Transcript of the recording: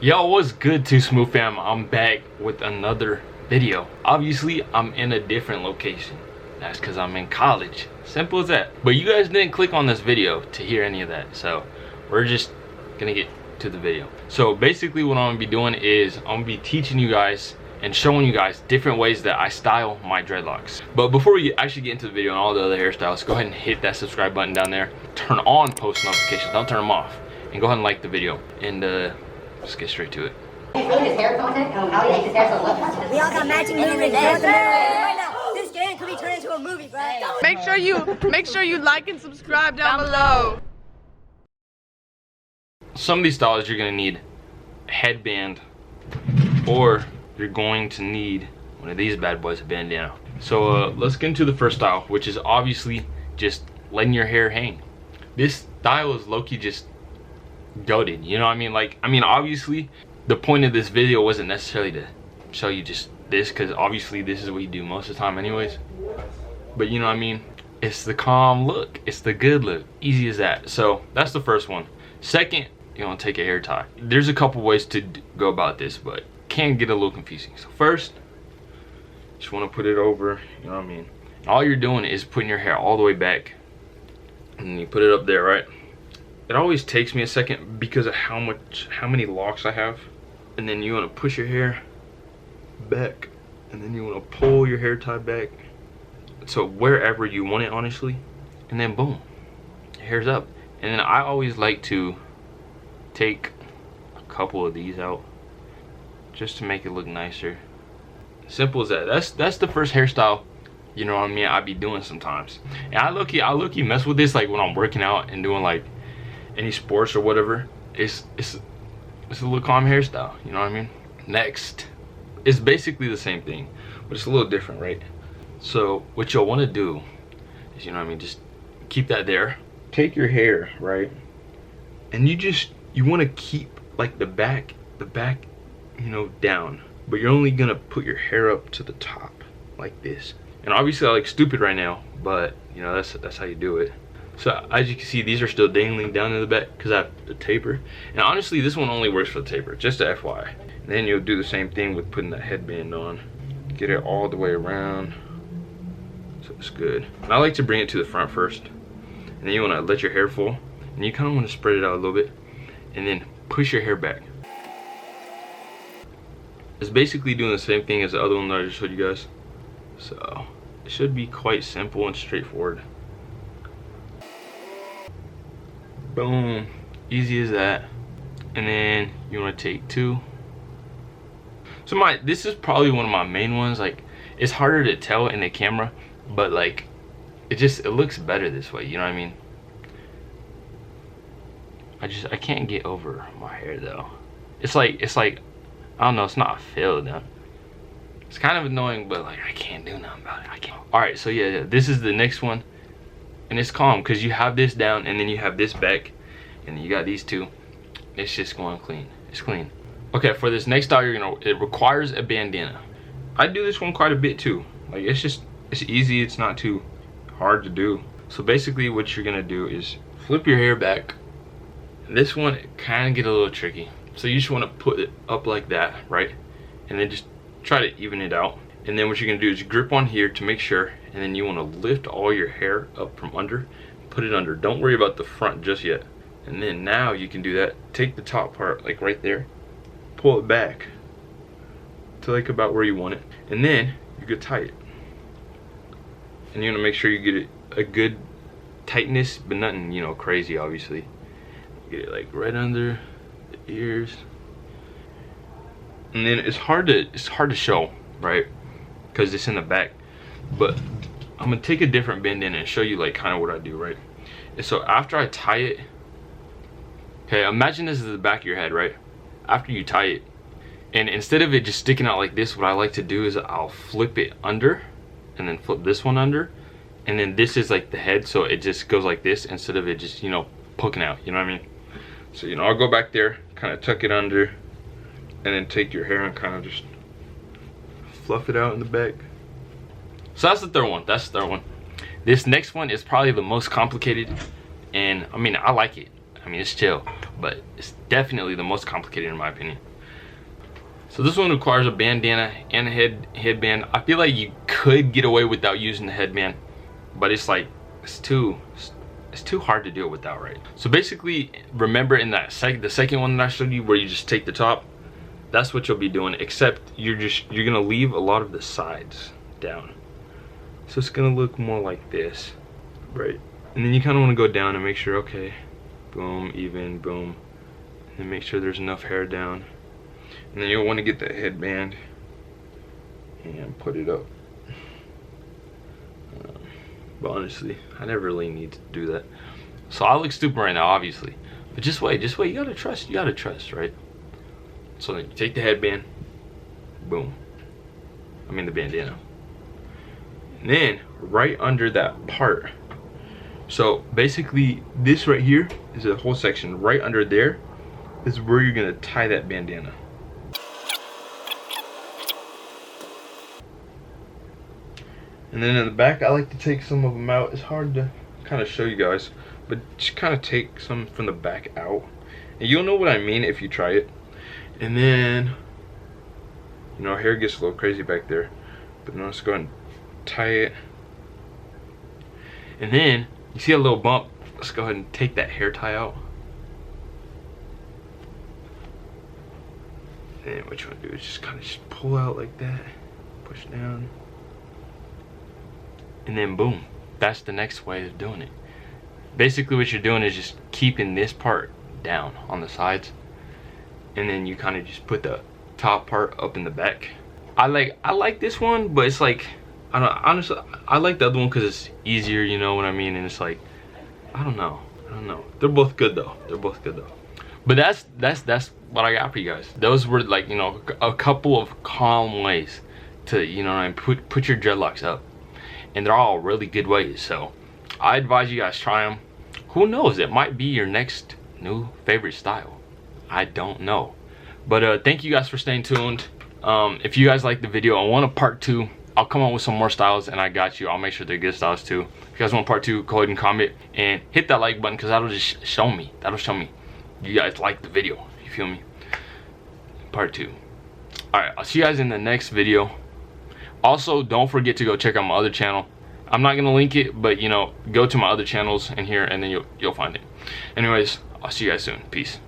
Yo, what's good, Toosmooth fam? I'm back with another video. Obviously, I'm in a different location. That's because I'm in college. Simple as that. But you guys didn't click on this video to hear any of that. So we're just gonna get to the video. So basically what I'm gonna be doing is I'm gonna be teaching you guys and showing you guys different ways that I style my dreadlocks. But before we actually get into the video and all the other hairstyles, go ahead and hit that subscribe button down there. Turn on post notifications, don't turn them off. And go ahead and like the video. And let's get straight to it. His hair content, how he makes his hair so luscious. We all got matching movie days. Right now, this game could be turned into a movie, bro. Make sure you like and subscribe down below. Some of these styles you're gonna need a headband, or you're going to need one of these bad boys, a bandana. So let's get into the first style, which is obviously just letting your hair hang. This style is low-key just goated, you know what I mean? Like, obviously the point of this video wasn't necessarily to show you just this, because obviously this is what you do most of the time anyways, but you know what I mean, it's the calm look, it's the good look, easy as that. So that's the first one. Second, you want to take a hair tie. There's a couple ways to go about this, but can get a little confusing. So first, just want to put it over, you know what I mean, and all you're doing is putting your hair all the way back, and you put it up there, right? It always takes me a second because of how many locks I have. And then you want to push your hair back, and then you want to pull your hair tie back, so wherever you want it, honestly, and then boom, your hair's up. And then I always like to take a couple of these out just to make it look nicer. Simple as that. That's the first hairstyle, you know what I mean, I be doing sometimes. And I low-key mess with this like when I'm working out and doing like any sports or whatever. It's a little calm hairstyle, you know what I mean? Next, it's basically the same thing, but it's a little different, right? So what you'll want to do is, you know what I mean, just keep that there. Take your hair, right, and you want to keep like the back, you know, down, but you're only gonna put your hair up to the top like this. And obviously I look stupid right now, but you know, that's how you do it. So as you can see, these are still dangling down in the back because I have the taper. And honestly, this one only works for the taper, just a FYI. And then you'll do the same thing with putting that headband on. Get it all the way around, so it's good. And I like to bring it to the front first. And then you want to let your hair fall. And you kind of want to spread it out a little bit. And then push your hair back. It's basically doing the same thing as the other one that I just showed you guys. So it should be quite simple and straightforward. Boom, easy as that. And then you want to take two. So this is probably one of my main ones. Like, it's harder to tell in the camera, but like it looks better this way, you know what I mean? I can't get over my hair though. It's like I don't know, it's not a fail though. It's kind of annoying, but like I can't do nothing about it. I can't. All right, so yeah, this is the next one. And it's calm because you have this down and then you have this back, and then you got these two. It's just going clean. It's clean. Okay, for this next style, it requires a bandana. I do this one quite a bit too. Like, it's easy. It's not too hard to do. So basically what you're gonna do is flip your hair back. And this one kind of get a little tricky. So you just want to put it up like that, right? And then just try to even it out. And then what you're gonna do is grip on here to make sure, and then you want to lift all your hair up from under, put it under. Don't worry about the front just yet. And then now you can do that. Take the top part, like right there, pull it back to like about where you want it, and then you could tie it. And you want to make sure you get it a good tightness, but nothing, you know, crazy obviously. Get it like right under the ears. And then it's hard to show, right? Because it's in the back. But I'm gonna take a different bandana and show you like kind of what I do, right? And so after I tie it, okay, imagine this is the back of your head, right? After you tie it, and instead of it just sticking out like this, what I like to do is I'll flip it under, and then flip this one under, and then this is like the head, so it just goes like this instead of it just, you know, poking out, you know what I mean? So, you know, I'll go back there, kind of tuck it under, and then take your hair and kind of just fluff it out in the back. So that's the third one. This next one is probably the most complicated, and I mean, I like it. I mean, it's chill, but it's definitely the most complicated in my opinion. So this one requires a bandana and a headband. I feel like you could get away without using the headband, but it's like it's too hard to do it without, right? So basically, remember in that the second one that I showed you where you just take the top, that's what you'll be doing, except you're gonna leave a lot of the sides down. So it's gonna look more like this, right? And then you kind of want to go down and make sure, okay, boom, even, boom, and then make sure there's enough hair down. And then you'll want to get the headband and put it up. But honestly, I never really need to do that. So I look stupid right now, obviously. But just wait, you gotta trust, right? So then you take the headband, boom. I mean the bandana. And then right under that part. So basically this right here is a whole section. Right under there is where you're gonna tie that bandana. And then in the back, I like to take some of them out. It's hard to kind of show you guys, but just kind of take some from the back out. And you'll know what I mean if you try it. And then, you know, hair gets a little crazy back there. But now let's go ahead and tie it. And then, you see a little bump. Let's go ahead and take that hair tie out. And what you want to do is just kind of just pull out like that. Push down. And then boom, that's the next way of doing it. Basically what you're doing is just keeping this part down on the sides, and then you kind of just put the top part up in the back. I like this one, but it's like, I don't honestly, I like the other one because it's easier, you know what I mean? And it's like, I don't know. They're both good though. But that's what I got for you guys. Those were like, you know, a couple of calm ways to, you know what I mean, put your dreadlocks up. And they're all really good ways, so I advise you guys try them. Who knows, it might be your next new favorite style. I don't know. But thank you guys for staying tuned. If you guys like the video and want a part 2, I'll come up with some more styles, and I got you. I'll make sure they're good styles too. If you guys want part 2, go ahead and comment and hit that like button, because that'll just show me you guys like the video. You feel me? Part 2. Alright, I'll see you guys in the next video. Also, don't forget to go check out my other channel. I'm not gonna link it, but you know, go to my other channels in here and then you'll find it. Anyways, I'll see you guys soon. Peace.